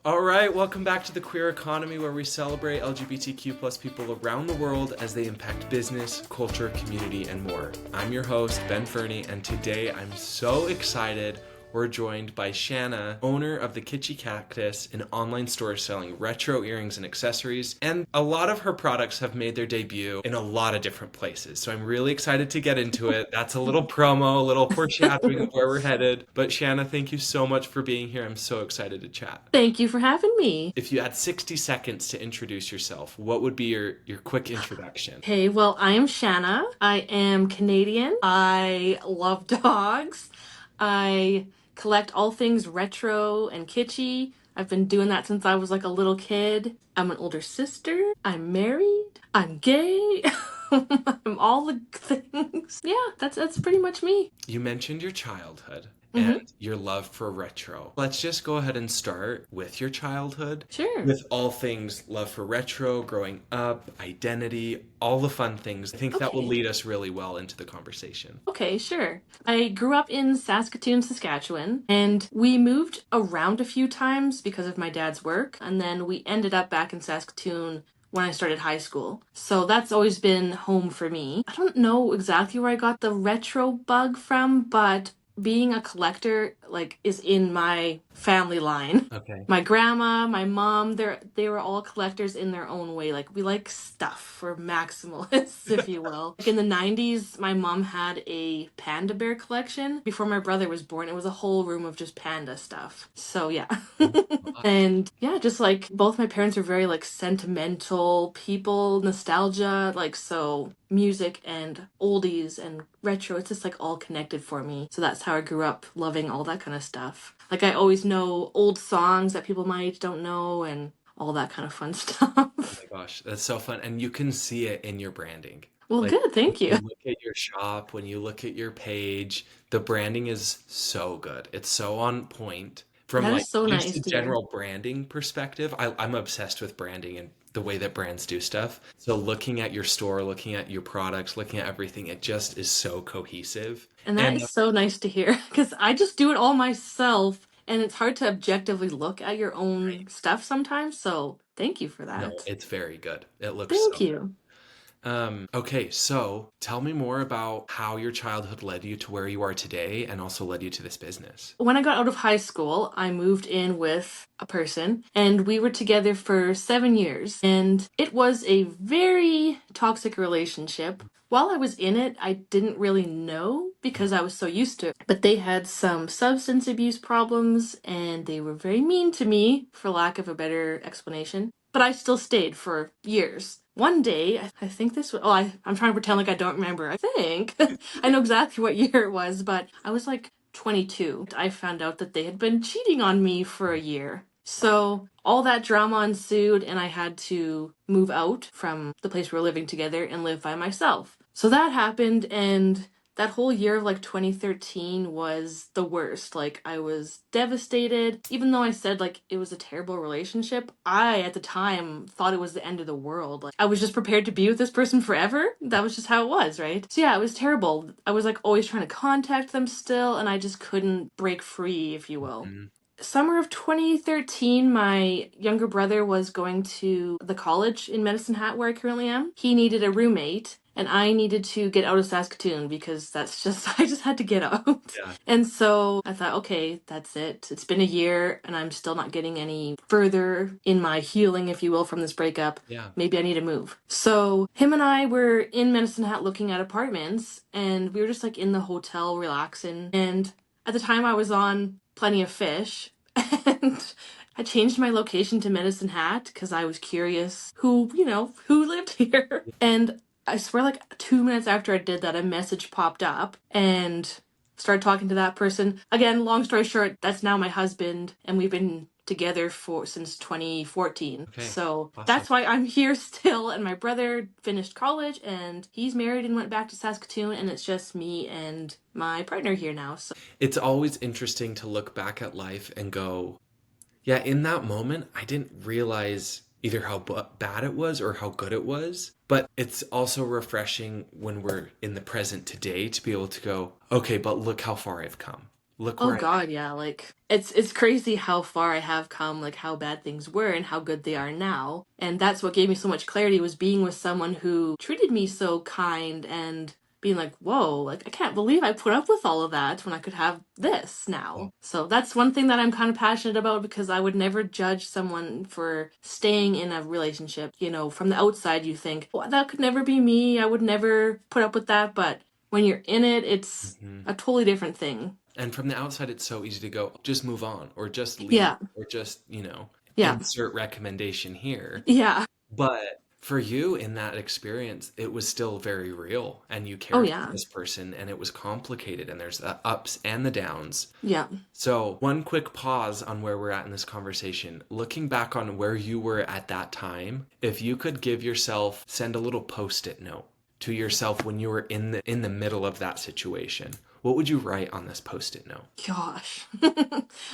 All right, welcome back to the Queer Economy, where we celebrate LGBTQ plus people around the world as they impact business, culture, community, and more. I'm your host, Ben Fernie, and today I'm so excited. We're joined by Shanna, owner of the Kitchy Cactus, an online store selling retro earrings and accessories. And a lot of her products have made their debut in a lot of different places. So I'm really excited to get into it. That's a little promo, a little foreshadowing of where we're headed. But Shanna, thank you so much for being here. I'm so excited to chat. Thank you for having me. If you had 60 seconds to introduce yourself, what would be your quick introduction? Hey, well, I am Shanna. I am Canadian. I love dogs. I collect all things retro and kitschy. I've been doing that since I was like a little kid. I'm an older sister. I'm married. I'm gay. I'm all the things. Yeah, that's pretty much me. You mentioned your childhood Mm-hmm. and your love for retro. Let's just go ahead and start with your childhood. Sure. With all things love for retro, growing up, identity, all the fun things. I think that will Okay. lead us really well into the conversation. Okay, sure. I grew up in Saskatoon, Saskatchewan, and we moved around a few times because of my dad's work, and then we ended up back in Saskatoon when I started high school. So that's always been home for me. I don't know exactly where I got the retro bug from, but being a collector is in my family line. Okay. My grandma, my mom, they were all collectors in their own way. Like, we like stuff. We're maximalists, if you will. Like in the 90s, my mom had a panda bear collection. Before my brother was born, it was a whole room of just panda stuff. So yeah. And yeah, just like both my parents were very like sentimental people, nostalgia, like so music and oldies and retro, it's just like all connected for me. So that's how I grew up loving all that kind of stuff. Like I always know old songs that people my age don't know and all that kind of fun stuff. Oh my gosh, that's so fun. And you can see it in your branding. Well, Like good, thank when you. you look at your shop, when you look at your page, the branding is so good. It's so on point. From That like is so just nice a to hear. general branding perspective, I'm obsessed with branding and the way that brands do stuff. So looking at your store, looking at your products, looking at everything, it just is so cohesive. And that And is so nice to hear because I just do it all myself and it's hard to objectively look at your right, own stuff sometimes. So thank you for no, that. it's very good. It looks Thank so you. Okay, so tell me more about how your childhood led you to where you are today and also led you to this business. When I got out of high school, I moved in with a person and we were together for 7 years. And it was a very toxic relationship. While I was in it, I didn't really know because I was so used to it. But they had some substance abuse problems and they were very mean to me, for lack of a better explanation. But I still stayed for years. One day, I think this was, I'm trying to pretend like I don't remember. I think I know exactly what year it was, but I was like 22. I found out that they had been cheating on me for a year. So all that drama ensued, and I had to move out from the place we were living together and live by myself. So that happened, and that whole year of like 2013 was the worst. Like, I was devastated. Even though I said like it was a terrible relationship, I at the time thought it was the end of the world. Like, I was just prepared to be with this person forever. That was just how it was, right? So yeah, it was terrible. I was like always trying to contact them still, and I just couldn't break free, if you will. Mhm. Summer of 2013, my younger brother was going to the college in Medicine Hat where I currently am. He needed a roommate, and I needed to get out of Saskatoon because I just had to get out. Yeah. And so I thought, okay, that's it. It's been a year, and I'm still not getting any further in my healing, if you will, from this breakup. Yeah. Maybe I need to move. So him and I were in Medicine Hat looking at apartments, and we were just like in the hotel relaxing. And at the time, I was on Plenty of Fish, and I changed my location to Medicine Hat because I was curious who lived here. And I swear, like 2 minutes after I did that, a message popped up and started talking to that person. Again, long story short, that's now my husband, and we've been together since 2014. Okay. So Awesome. that's why I'm here still. And my brother finished college and he's married and went back to Saskatoon, and it's just me and my partner here now. So It's always interesting to look back at life and go, yeah, in that moment, I didn't realize either how bad it was or how good it was. But it's also refreshing when we're in the present today to be able to go, okay, but look how far I've come. look Oh where I'm God, yeah. Like it's crazy how far I have come, like how bad things were and how good they are now. And that's what gave me so much clarity was being with someone who treated me so kind and being like, whoa, like I can't believe I put up with all of that when I could have this at. now. So that's one thing that I'm kind of passionate about because I would never judge someone for staying in a relationship. You know, from the outside you think, well, that could never be me. I would never put up with that. But when you're in it, it's Mhm. a totally different thing. And from the outside, it's so easy to go, just move on, or just leave, Yeah. or just, Yeah. insert recommendation here. Yeah. But for you in that experience, it was still very real, and you Oh, cared for yeah. this person, and it was complicated, and there's the ups and the downs. Yeah. So, one quick pause on where we're at in this conversation. Looking back on where you were at that time, if you could give yourself, send a little post-it note to yourself when you were in the middle of that situation, what would you write on this post-it note? Gosh.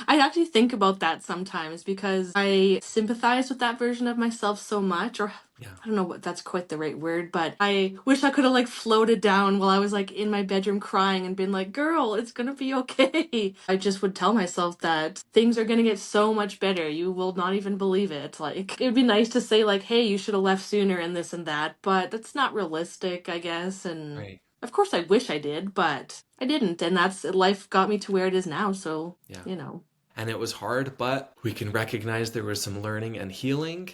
I actually think about that sometimes because I sympathize with that version of myself so much, or Yeah. I don't know what that's quite the right word, but I wish I could have like floated down while I was like in my bedroom crying and been like, girl, it's gonna be okay. I just would tell myself that things are gonna get so much better. You will not even believe it. Like, it would be nice to say, like, hey, you should have left sooner and this and that, but that's not realistic, I guess. And Right. of course, I wish I did, but I didn't. And that's life got me to where it is now. So, Yeah. you know. And it was hard, but we can recognize there was some learning and healing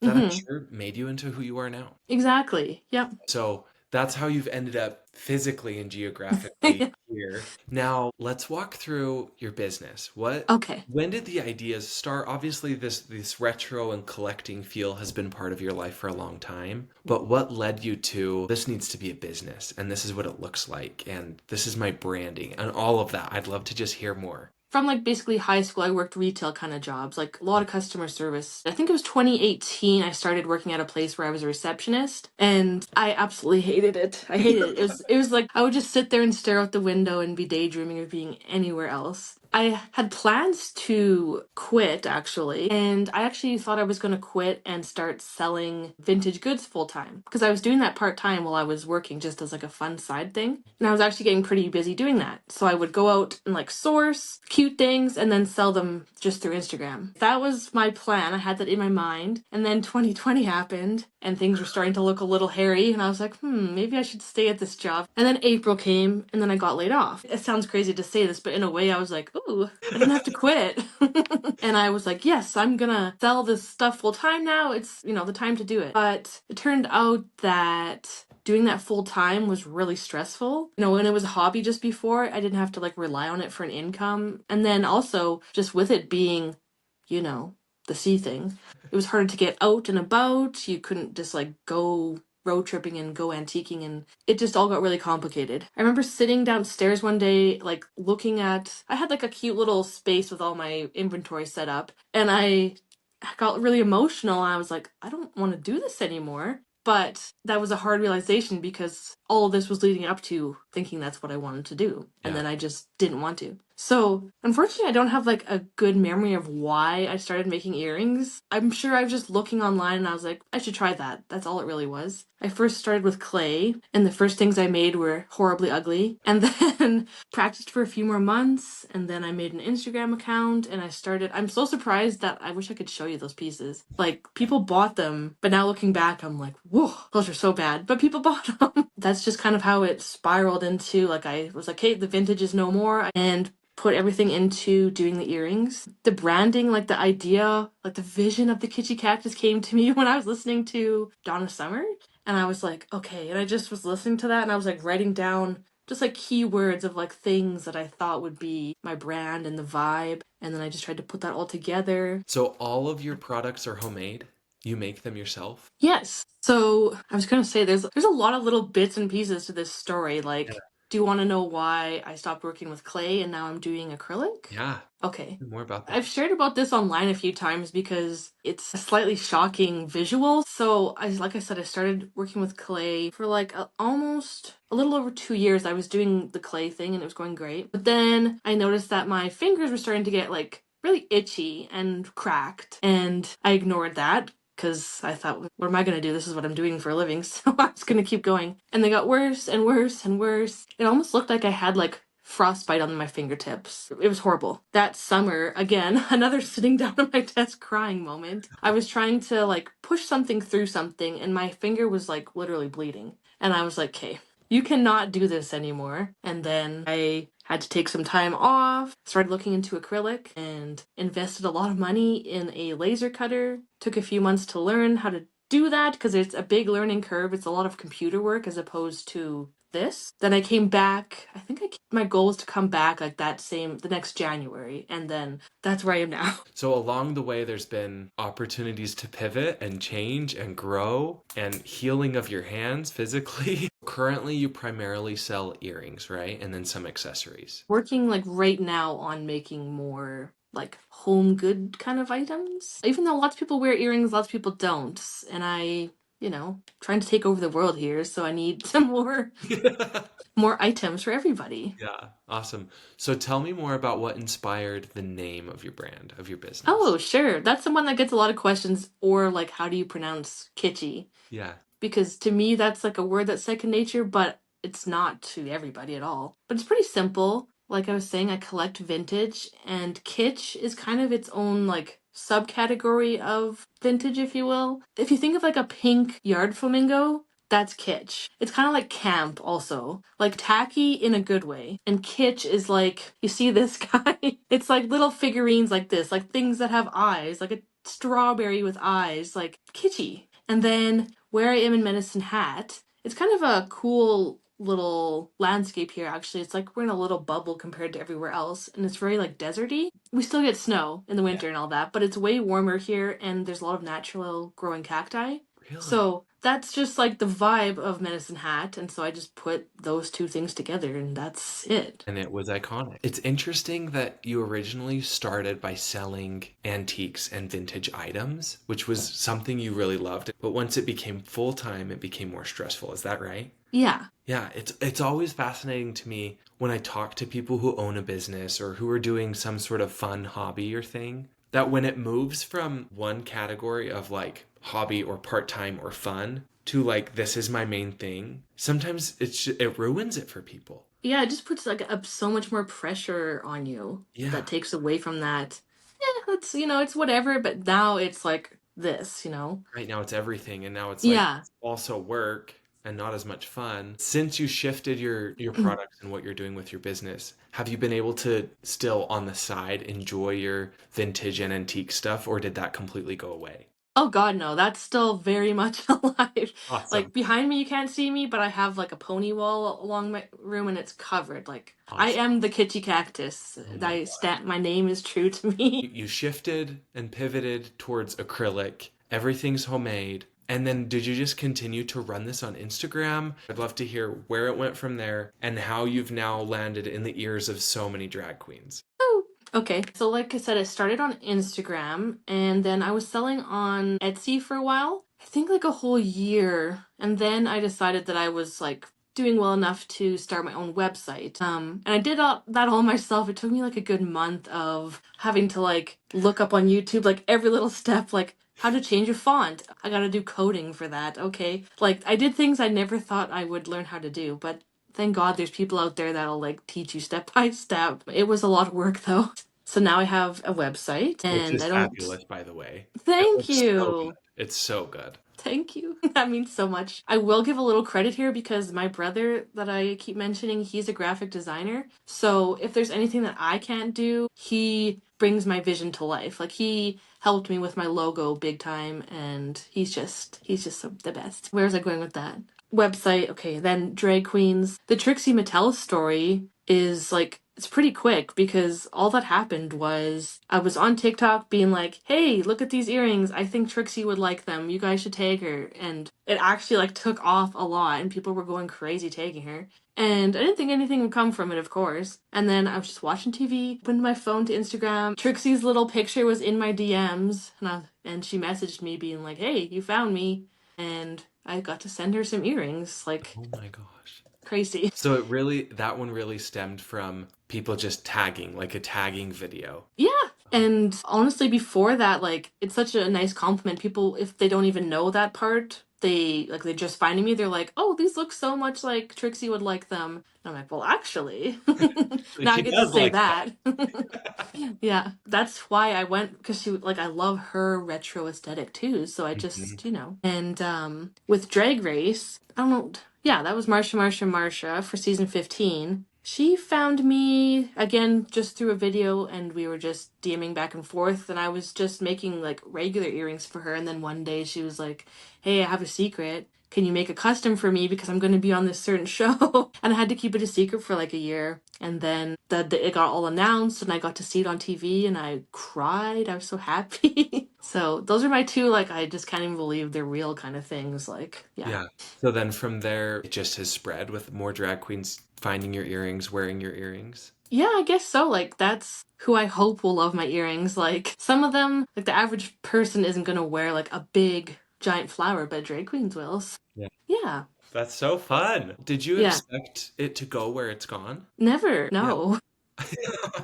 that I'm Hmm. sure made you into who you are now. Exactly. Yep. So that's how you've ended up physically and geographically here. Now, let's walk through your business. Okay. When did the ideas start? Obviously, this retro and collecting feel has been part of your life for a long time, but what led you to this needs to be a business and this is what it looks like and this is my branding and all of that? I'd love to just hear more. From like basically high school, I worked retail kind of jobs, like a lot of customer service. I think it was 2018. I started working at a place where I was a receptionist, and I absolutely hated it. I hated it. It was like I would just sit there and stare out the window and be daydreaming of being anywhere else. I had plans to quit actually, and I actually thought I was going to quit and start selling vintage goods full time because I was doing that part time while I was working just as like a fun side thing. And I was actually getting pretty busy doing that. So I would go out and like source cute things and then sell them just through Instagram. That was my plan. I had that in my mind. And then 2020 happened and things were starting to look a little hairy. And I was like, maybe I should stay at this job. And then April came and then I got laid off. It sounds crazy to say this, but in a way I was like, ooh, I didn't have to quit. And I was like, yes, I'm gonna sell this stuff full time now. It's, the time to do it. But it turned out that doing that full time was really stressful. When it was a hobby just before, I didn't have to like rely on it for an income. And then also just with it being, the sea thing, it was harder to get out and about. You couldn't just like go road tripping and go antiquing, and it just all got really complicated. I remember sitting downstairs one day like I had like a cute little space with all my inventory set up, and I got really emotional. I was like, I don't want to do this anymore. But that was a hard realization because all of this was leading up to thinking that's what I wanted to do. And Yeah. then I just didn't want to. So, unfortunately, I don't have like a good memory of why I started making earrings. I'm sure I was just looking online and I was like, I should try that. That's all it really was. I first started with clay, and the first things I made were horribly ugly. And then practiced for a few more months, and then I made an Instagram account and I started. I'm so surprised that I wish I could show you those pieces. Like, people bought them, but now looking back, I'm like, whoa, those are so bad. But people bought them. That's just kind of how it spiraled into, like, I was like, hey, the vintage is no more. And put everything into doing the earrings. The branding, like the idea, like the vision of the Kitchy Cactus came to me when I was listening to Donna Summer. And I was like, okay. And I just was listening to that and I was like writing down just like keywords of like things that I thought would be my brand and the vibe. And then I just tried to put that all together. So all of your products are homemade? You make them yourself? Yes. So I was gonna say there's a lot of little bits and pieces to this story. Yeah. Like, do you want to know why I stopped working with clay and now I'm doing acrylic? Yeah. Okay. More about that. I've shared about this online a few times because it's a slightly shocking visual. So, like I said, I started working with clay for like almost a little over 2 years. I was doing the clay thing and it was going great. But then I noticed that my fingers were starting to get like really itchy and cracked, and I ignored that because I thought, what am I going to do? This is what I'm doing for a living. So I was going to keep going. And they got worse and worse and worse. It almost looked like I had like frostbite on my fingertips. It was horrible. That summer, again, another sitting down at my desk crying moment. I was trying to like push something through something and my finger was like literally bleeding. And I was like, okay, you cannot do this anymore. And then I had to take some time off, started looking into acrylic, and invested a lot of money in a laser cutter. Took a few months to learn how to do that because it's a big learning curve. It's a lot of computer work as opposed to this. Then I came back. I think my goal was to come back like the next January, and then that's where I am now. So along the way, there's been opportunities to pivot and change and grow and healing of your hands physically. Currently, you primarily sell earrings, right? And then some accessories. Working like right now on making more like home good kind of items. Even though lots of people wear earrings, lots of people don't. And trying to take over the world here, so I need some more items for everybody. Yeah, awesome. So tell me more about what inspired the name of your brand, of your business. Oh, sure. That's the one that gets a lot of questions, or like, how do you pronounce kitschy? Yeah. Because to me, that's like a word that's second nature, but it's not to everybody at all. But it's pretty simple. Like I was saying, I collect vintage, and kitsch is kind of its own like subcategory of vintage, if you will. If you think of like a pink yard flamingo, that's kitsch. It's kind of like camp also. Like tacky in a good way. And kitsch is like, you see this guy? It's like little figurines like this, like things that have eyes, like a strawberry with eyes, like kitschy. And then where I am in Medicine Hat, it's kind of a cool little landscape here actually. It's like we're in a little bubble compared to everywhere else, and it's very like deserty. We still get snow in the winter and all that, but it's way warmer here, and there's a lot of natural growing cacti. Really? So that's just like the vibe of Medicine Hat, and so I just put those two things together, and that's it. And it was iconic. It's interesting that you originally started by selling antiques and vintage items, which was something you really loved. But once it became full time, it became more stressful. Is that right? Yeah. Yeah, it's always fascinating to me when I talk to people who own a business or who are doing some sort of fun hobby or thing, that when it moves from one category of like hobby or part-time or fun to like this is my main thing, sometimes it ruins it for people. Yeah, it just puts like so much more pressure on you. Yeah. That takes away from that. Yeah, it's whatever, but now it's like this. Right now it's everything, and now it's like Yeah. also work and not as much fun. Since you shifted your products and what you're doing with your business, have you been able to still on the side enjoy your vintage and antique stuff, or did that completely go away? Oh God, no, that's still very much alive. Awesome. Like behind me, you can't see me, but I have like a pony wall along my room, and it's covered. Like I Awesome. am the Kitchy Cactus. Oh my My name is true to me. You shifted and pivoted towards acrylic. Everything's homemade. And then did you just continue to run this on Instagram? I'd love to hear where it went from there and how you've now landed in the ears of so many drag queens. Oh, okay. So like I said, I started on Instagram, and then I was selling on Etsy for a while. I think like a whole year. And then I decided that I was like doing well enough to start my own website. And I did that all myself. It took me like a good month of having to like look up on YouTube like every little step, like how to change a font. I gotta do coding for that. Okay. Like I did things I never thought I would learn how to do, but thank God there's people out there that'll like teach you step by step. It was a lot of work though. So now I have a website, Which and is I don't. fabulous, by the way. It Thank looks so good. you. It's so good. Thank you. That means so much. I will give a little credit here because my brother that I keep mentioning, he's a graphic designer. So if there's anything that I can't do, he brings my vision to life. Like he helped me with my logo big time, and he's just the best. Where was I going with that? Website, okay, then drag queens. The Trixie Mattel story is like it's pretty quick because all that happened was I was on TikTok being like, hey, look at these earrings. I think Trixie would like them. You guys should tag her. And it actually like took off a lot, and people were going crazy tagging her. And I didn't think anything would come from it, of course. And then I was just watching TV, opened my phone to Instagram. Trixie's little picture was in my DMs, and she messaged me being like, hey, you found me. And I got to send her some earrings. Like, Oh my gosh. crazy. So that one really stemmed from people just tagging, like a tagging video. Yeah. And honestly, before that, like, it's such a nice compliment. People, if they don't even know that part, they just finding me, they're like, oh, these look so much like Trixie would like them. And I'm like, well, actually, now I She get to does say like that. Yeah, that's why I went, because she like, I love her retro aesthetic too. So I that. just, and with Drag Race, I don't know. Yeah, that was Marcia Marcia Marcia for season 15. She found me again just through a video, and we were just DMing back and forth, and I was just making like regular earrings for her, and then one day she was like, hey, I have a secret. Can you make a custom for me, because I'm going to be on this certain show? And I had to keep it a secret for like a year. And then it got all announced, and I got to see it on TV, and I cried. I was so happy. So those are my two, like, I just can't even believe they're real kind of things. Like, yeah. Yeah. So then from there, it just has spread with more drag queens finding your earrings, wearing your earrings. Yeah, I guess so. Like, that's who I hope will love my earrings. Like, some of them, like, the average person isn't gonna wear, like, a big, giant flower, but drag queens will. Yeah. Yeah. That's so fun. Did you Yeah. expect it to go where it's gone? Never. Yeah. No.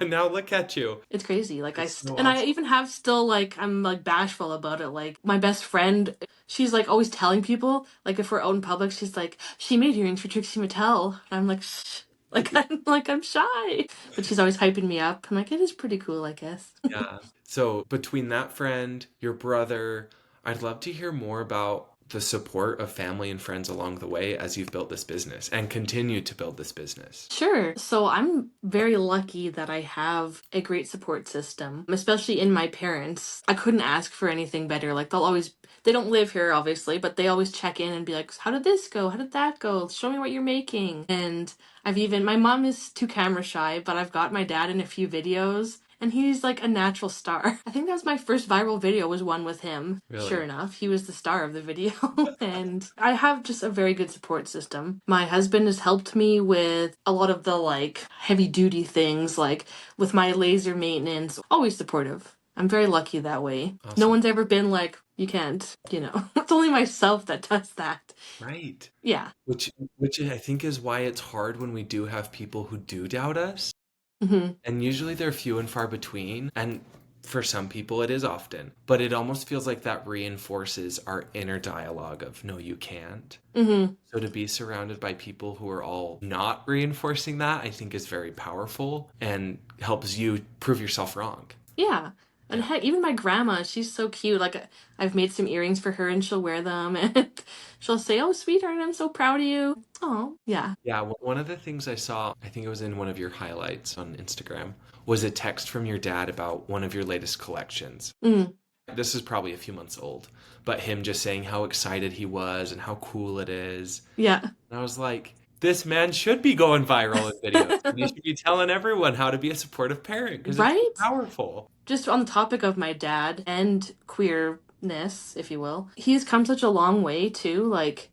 Now look at you. It's crazy. Like, It's so and I awesome. even have still, like, I'm, like, bashful about it. Like, my best friend, she's, like, always telling people, like, if we're out in public, she's like, she made earrings for Trixie Mattel. And I'm like, shh. I'm shy. But she's always hyping me up. I'm like, it is pretty cool, I guess. Yeah. So between that friend, your brother, I'd love to hear more about the support of family and friends along the way as you've built this business and continue to build this business. Sure. So I'm very lucky that I have a great support system, especially in my parents. I couldn't ask for anything better. Like, they don't live here, obviously, but they always check in and be like, how did this go? How did that go? Show me what you're making. And my mom is too camera shy, but I've got my dad in a few videos. And he's like a natural star. I think that was my first viral video, was one with him. Sure Really? enough, he was the star of the video. And I have just a very good support system. My husband has helped me with a lot of the like heavy duty things, like with my laser maintenance. Always supportive. I'm very lucky that way. No Awesome. one's ever been like, you can't, It's only myself that does that. Right. Yeah. Which I think is why it's hard when we do have people who do doubt us. Hmm. And usually they're few and far between. And for some people, it is often. But it almost feels like that reinforces our inner dialogue of, no, you can't. Hmm. So to be surrounded by people who are all not reinforcing that, I think is very powerful and helps you prove yourself wrong. Yeah. And Yeah. heck, even my grandma, she's so cute. Like, I've made some earrings for her, and she'll wear them, and she'll say, oh, sweetheart, I'm so proud of you. Oh, yeah. Yeah, one of the things I saw, I think it was in one of your highlights on Instagram, was a text from your dad about one of your latest collections. Mm, This is probably a few months old, but him just saying how excited he was and how cool it is. yeah. And I was like, this man should be going viral in videos. And he should be telling everyone how to be a supportive parent because it's Right? powerful. Just on the topic of my dad and queerness, if you will, he's come such a long way too. Like,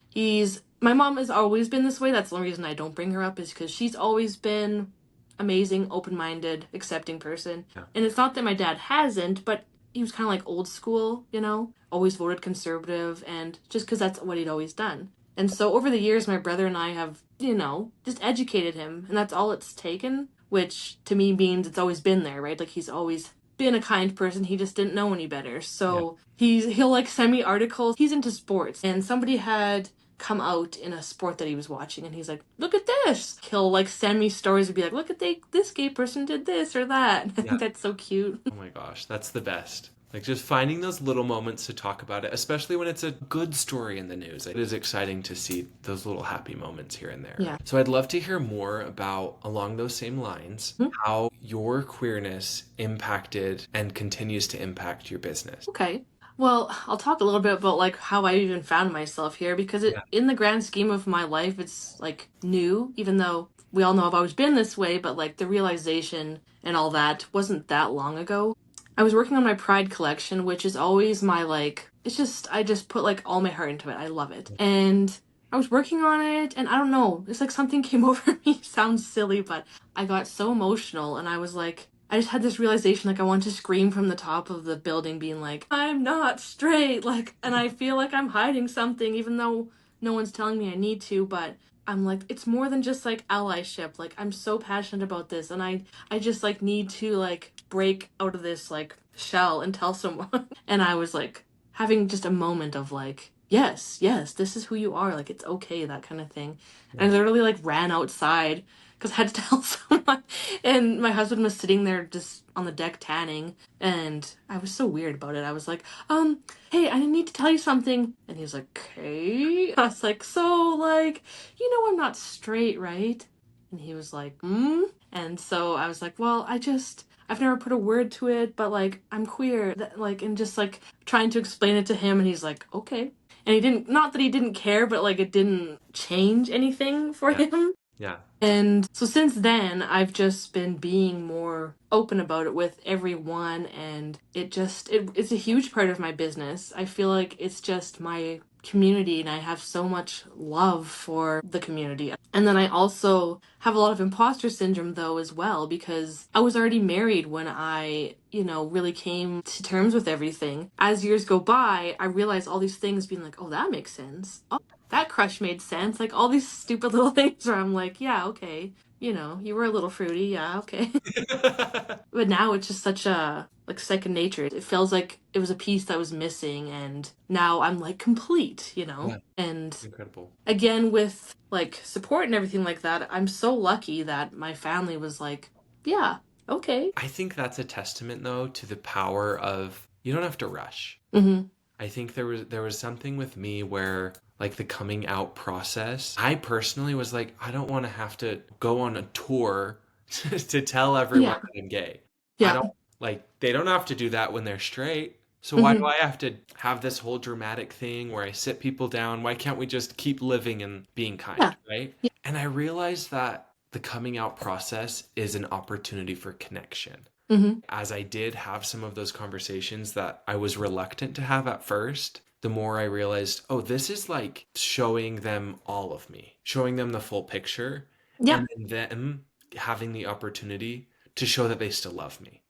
my mom has always been this way. That's the only reason I don't bring her up, is because she's always been amazing, open-minded, accepting person. Yeah. And it's not that my dad hasn't, but he was kind of like old school, always voted conservative, and just because that's what he'd always done. And so over the years, my brother and I have, just educated him, and that's all it's taken, which to me means it's always been there, right? Like, he's always been a kind person. He just didn't know any better. So he'll like send me articles. He's into sports, and somebody had come out in a sport that he was watching, and he's like, look at this. He'll like send me stories and be like, look at this gay person did this or that. I think that's so cute. Oh my gosh, that's the best. Like just finding those little moments to talk about it, especially when it's a good story in the news. It is exciting to see those little happy moments here and there. Yeah. So I'd love to hear more about, along those same lines, how your queerness impacted and continues to impact your business. Okay. Well, I'll talk a little bit about like how I even found myself here, because in the grand scheme of my life, it's like new, even though we all know I've always been this way, but like the realization and all that wasn't that long ago. I was working on my Pride collection, which is always my like, I just put like all my heart into it. I love it. And I was working on it, and I don't know, it's like something came over me. Sounds silly, but I got so emotional, and I was like, I just had this realization, like, I want to scream from the top of the building being like, I'm not straight, like, and I feel like I'm hiding something, even though no one's telling me I need to, but I'm like, it's more than just, like, allyship, like, I'm so passionate about this, and I just, like, need to, like, break out of this, like, shell and tell someone, and I was, like, having just a moment of, like, yes, yes, this is who you are. Like, it's okay, that kind of thing. And Yeah. I literally like ran outside because I had to tell someone. And my husband was sitting there just on the deck tanning. And I was so weird about it. I was like, hey, I need to tell you something. And he was like, okay. I was like, so, like, I'm not straight, right? And he was like, hmm? And so I was like, well, I've never put a word to it, but like, I'm queer. Like, and just like trying to explain it to him. And he's like, okay. And he didn't, not that he didn't care, but like it didn't change anything for Yeah. him. Yeah. And so since then, I've just been being more open about it with everyone, and it's a huge part of my business. I feel like it's just my community, and I have so much love for the community. And then I also have a lot of imposter syndrome though as well, because I was already married when I, really came to terms with everything. As years go by, I realize all these things being like, oh, that makes sense. Oh, that crush made sense. Like all these stupid little things where I'm like, yeah, okay. You were a little fruity, yeah, okay. But now it's just such a like second nature. It feels like it was a piece that was missing, and now I'm like complete. Yeah. And Incredible. again, with like support and everything like that, I'm so lucky that my family was like, yeah, okay. I think that's a testament though to the power of you don't have to rush. Mm-hmm. I think there was something with me where like the coming out process, I personally was like, I don't want to have to go on a tour to tell everyone Yeah. that I'm gay. I Yeah. don't like they don't have to do that when they're straight. So why do Mm-hmm. I have to have this whole dramatic thing where I sit people down? Why can't we just keep living and being kind, Yeah. right? Yeah. And I realized that the coming out process is an opportunity for connection. Mm-hmm. As I did have some of those conversations that I was reluctant to have at first, the more I realized, oh, this is like showing them all of me, showing them the full picture, Yeah. and then them having the opportunity to show that they still love me.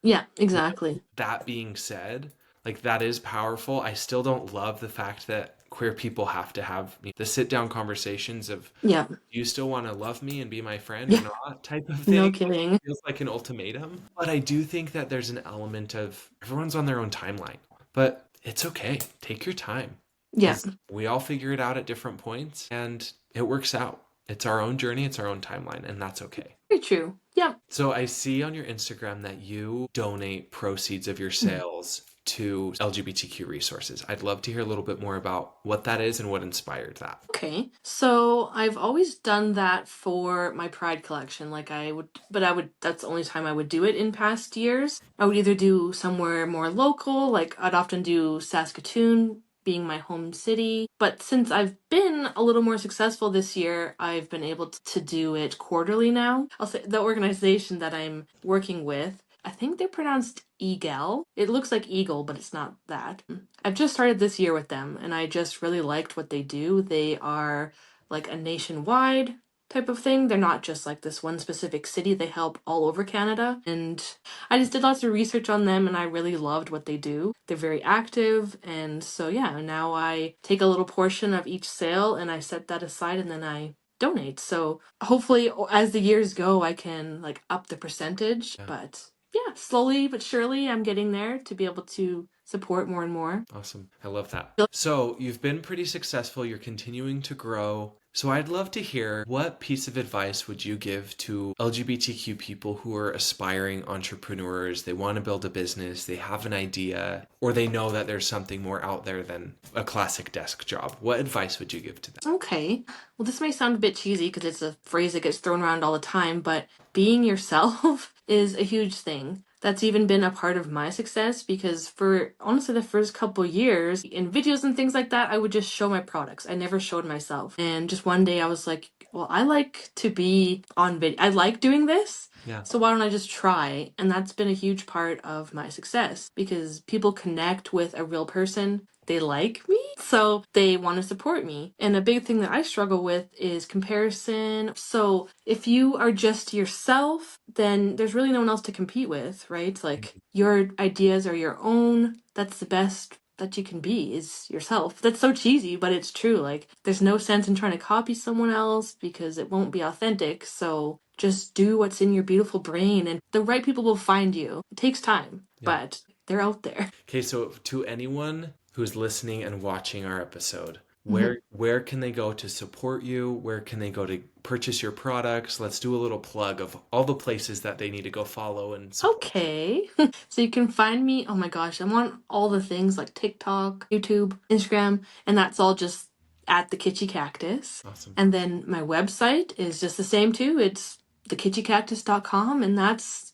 Yeah. Exactly. That being said, like that is powerful. I still don't love the fact that queer people have to have the sit down conversations of, Yeah. do you still want to love me and be my friend or Yeah. not type of No thing. kidding. Feels like an ultimatum. But I do think that there's an element of everyone's on their own timeline. But it's okay. Take your time. Yeah. Because we all figure it out at different points and it works out. It's our own journey, it's our own timeline, and that's okay. Very true. Yeah. So I see on your Instagram that you donate proceeds of your sales to LGBTQ resources. I'd love to hear a little bit more about what that is and what inspired that. Okay. So I've always done that for my Pride collection. Like that's the only time I would do it in past years. I would either do somewhere more local, like I'd often do Saskatoon being my home city. But since I've been a little more successful this year, I've been able to do it quarterly now. I'll say the organization that I'm working with, I think they're pronounced EGAL. It looks like Eagle, but it's not that. I've just started this year with them, and I just really liked what they do. They are like a nationwide type of thing. They're not just like this one specific city. They help all over Canada. And I just did lots of research on them, and I really loved what they do. They're very active. And so, yeah, now I take a little portion of each sale and I set that aside and then I donate. So hopefully, as the years go, I can like up the percentage. Yeah. But yeah, slowly but surely, I'm getting there to be able to support more and more. Awesome. I love that. So you've been pretty successful. You're continuing to grow. So I'd love to hear, what piece of advice would you give to LGBTQ people who are aspiring entrepreneurs? They want to build a business, they have an idea, or they know that there's something more out there than a classic desk job. What advice would you give to them? Okay. Well, this may sound a bit cheesy because it's a phrase that gets thrown around all the time, but being yourself is a huge thing. That's even been a part of my success because for honestly the first couple years in videos and things like that, I would just show my products. I never showed myself. And just one day I was like, well, I like to be on video. I like doing this. Yeah. So why don't I just try? And that's been a huge part of my success because people connect with a real person. They like me, so they want to support me. And a big thing that I struggle with is comparison. So if you are just yourself, then there's really no one else to compete with, right? Like your ideas are your own. That's the best that you can be is yourself. That's so cheesy, but it's true. Like there's no sense in trying to copy someone else because it won't be authentic. So just do what's in your beautiful brain and the right people will find you. It takes time, Yeah. but they're out there. Okay, so to anyone who's listening and watching our episode, Mhm. where can they go to support you? Where can they go to purchase your products? Let's do a little plug of all the places that they need to go follow and support you. Okay. So you can find me, oh my gosh, I'm on all the things like TikTok, YouTube, Instagram, and that's all just at the Kitchy Cactus. Awesome. And then my website is just the same too. It's thekitchycactus.com, and that's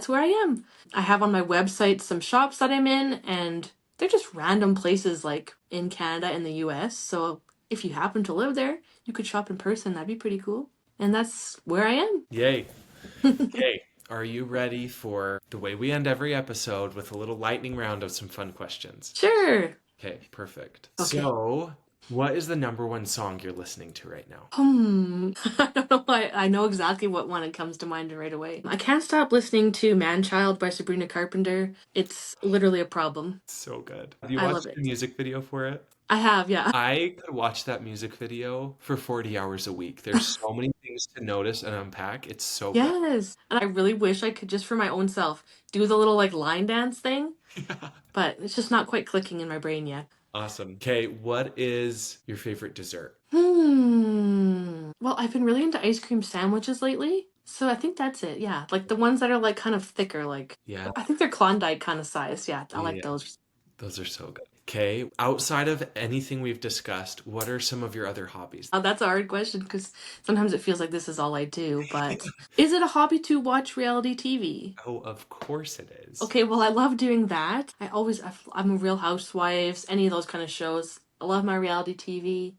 where I am. I have on my website some shops that I'm in, and they're just random places like in Canada and the US. So if you happen to live there, you could shop in person. That'd be pretty cool. And that's where I am. Yay. Okay. Are you ready for the way we end every episode with a little lightning round of some fun questions? Sure. Okay, perfect. Okay. So, what is the number one song you're listening to right now? I don't know why. I know exactly what one it comes to mind right away. I can't stop listening to Man Child by Sabrina Carpenter. It's literally a problem. So good. Have you I love watched the it. music video for it? I have, yeah. I could watch that music video for 40 hours a week. There's so many things to notice and unpack. It's so good. Yes. And I really wish I could just for my own self do the little like line dance thing, Yeah. but it's just not quite clicking in my brain yet. Awesome. Okay, what is your favorite dessert? Well, I've been really into ice cream sandwiches lately. So I think that's it. Yeah. Like the ones that are like kind of thicker, like Yeah, I think they're Klondike kind of size. Yeah, I like yeah, those. those are so good. Okay, outside of anything we've discussed, what are some of your other hobbies? That's a hard question because sometimes it feels like this is all I do, but is it a hobby to watch reality TV? Oh, of course it is. Okay, well, I love doing that. I'm a Real Housewives, any of those kind of shows. I love my reality TV.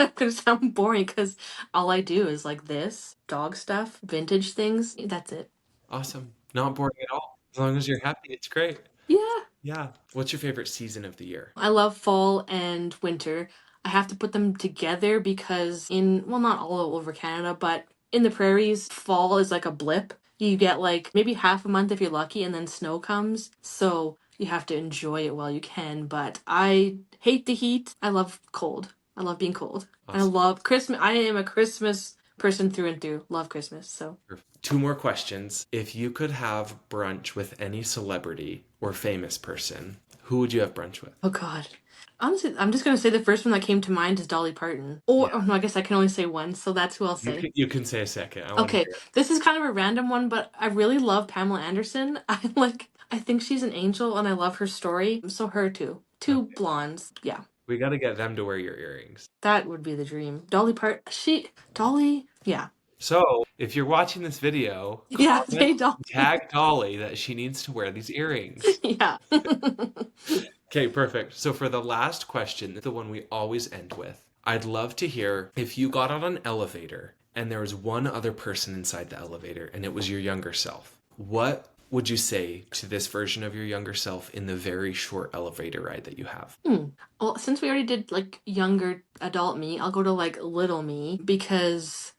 I'm gonna sound boring because all I do is like this, dog stuff, vintage things. That's it. Awesome. Not boring at all. As long as you're happy, it's great. Yeah. Yeah. What's your favorite season of the year? I love fall and winter. I have to put them together because well, not all over Canada, but in the prairies, fall is like a blip. You get like maybe half a month if you're lucky, and then snow comes. So you have to enjoy it while you can. But I hate the heat. I love cold. I love being cold. And I Awesome. love Christmas. I am a Christmas person through and through. Love Christmas. So, Two more questions. If you could have brunch with any celebrity or famous person, who would you have brunch with? oh God. Honestly, I'm just gonna say the first one that came to mind is Dolly Parton. Or, Yeah. oh no, I guess I can only say one, so that's who I'll say. You can say a second. I want to Okay, hear it. this is kind of a random one, but I really love Pamela Anderson. I think she's an angel and I love her story. So her too. Two Okay. blondes. Yeah, We got to get them to wear your earrings. that would be the dream. Dolly, yeah. So, if you're watching this video, Yeah, comment, say Dolly. tag Dolly that she needs to wear these earrings. Yeah. Okay, perfect. So, for the last question, the one we always end with, I'd love to hear if you got on an elevator and there was one other person inside the elevator and it was your younger self. What would you say to this version of your younger self in the very short elevator ride that you have? Well, since we already did like younger adult me, I'll go to like little me because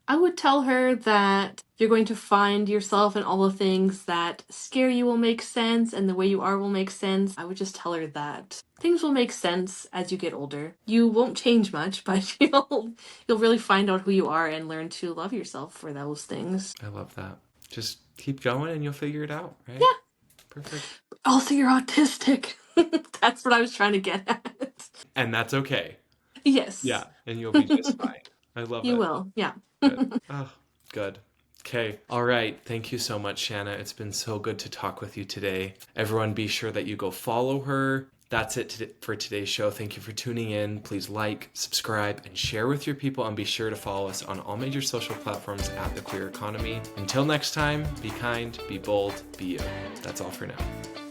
I would tell her that you're going to find yourself and all the things that scare you will make sense and the way you are will make sense. I would just tell her that things will make sense as you get older. You won't change much, but you'll really find out who you are and learn to love yourself for those things. I love that. Just keep going and you'll figure it out, right? Yeah. Perfect. Also, you're autistic. That's what I was trying to get at. And that's okay. Yes. Yeah, and you'll be just fine. I love You it. will. Yeah. Good. Oh, good. Okay. All right. Thank you so much, Shanna. It's been so good to talk with you today. Everyone, be sure that you go follow her. That's it for today's show. Thank you for tuning in. Please like, subscribe, and share with your people. And be sure to follow us on all major social platforms at The Queer Economy. Until next time, be kind, be bold, be you. That's all for now.